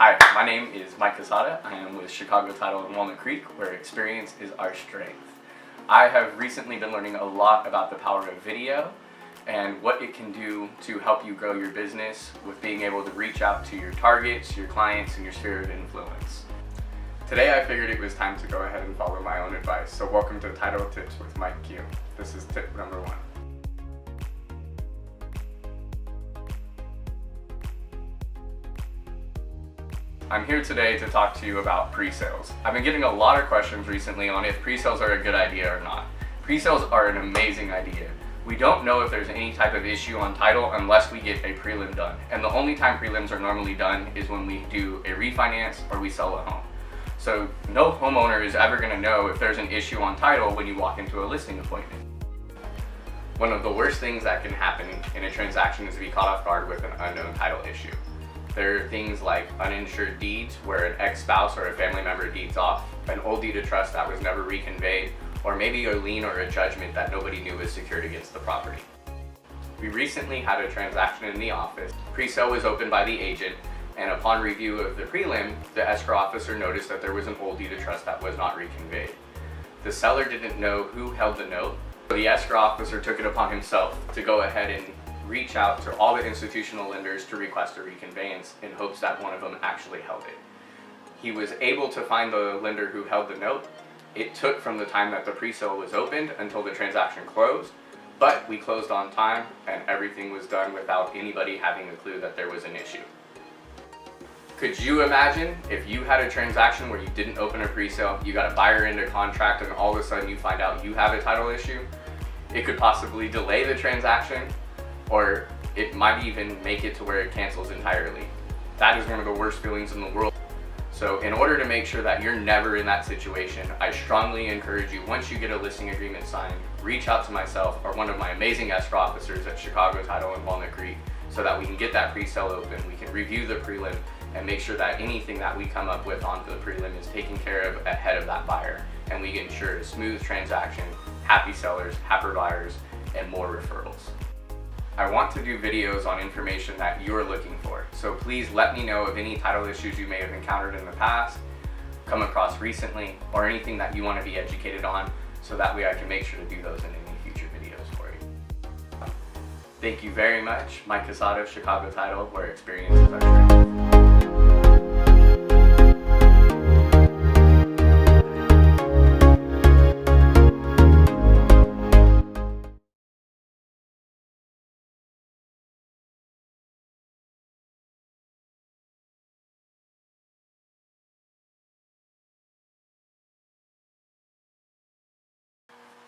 Hi, my name is Mike Quezada. I am with Chicago Title in Walnut Creek, where experience is our strength. I have recently been learning a lot about the power of video and what it can do to help you grow your business with being able to reach out to your targets, your clients, and your sphere of influence. Today I figured it was time to go ahead and follow my own advice, so welcome to Title Tips with Mike Q. This is tip number 1. I'm here today to talk to you about pre-sales. I've been getting a lot of questions recently on if pre-sales are a good idea or not. Pre-sales are an amazing idea. We don't know if there's any type of issue on title unless we get a prelim done. And the only time prelims are normally done is when we do a refinance or we sell a home. So no homeowner is ever going to know if there's an issue on title when you walk into a listing appointment. One of the worst things that can happen in a transaction is to be caught off guard with an unknown title issue. There are things like uninsured deeds where an ex-spouse or a family member deeds off, an old deed of trust that was never reconveyed, or maybe a lien or a judgment that nobody knew was secured against the property. We recently had a transaction in the office. Pre-sale was opened by the agent, and upon review of the prelim, the escrow officer noticed that there was an old deed of trust that was not reconveyed. The seller didn't know who held the note, so the escrow officer took it upon himself to go ahead and reach out to all the institutional lenders to request a reconveyance in hopes that one of them actually held it. He was able to find the lender who held the note. It took from the time that the pre-sale was opened until the transaction closed, but we closed on time and everything was done without anybody having a clue that there was an issue. Could you imagine if you had a transaction where you didn't open a pre-sale, you got a buyer into contract, and all of a sudden you find out you have a title issue? It could possibly delay the transaction, or it might even make it to where it cancels entirely. That is one of the worst feelings in the world. So in order to make sure that you're never in that situation, I strongly encourage you, once you get a listing agreement signed, reach out to myself or one of my amazing escrow officers at Chicago Title in Walnut Creek so that we can get that pre-sale open, we can review the prelim, and make sure that anything that we come up with onto the prelim is taken care of ahead of that buyer, and we ensure a smooth transaction, happy sellers, happy buyers, and more referrals. I want to do videos on information that you're looking for, so please let me know of any title issues you may have encountered in the past, come across recently, or anything that you want to be educated on, so that way I can make sure to do those in any future videos for you. Thank you very much. Mike Quezada, Chicago Title, where experience is our strength.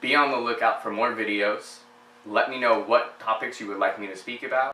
Be on the lookout for more videos. Let me know what topics you would like me to speak about.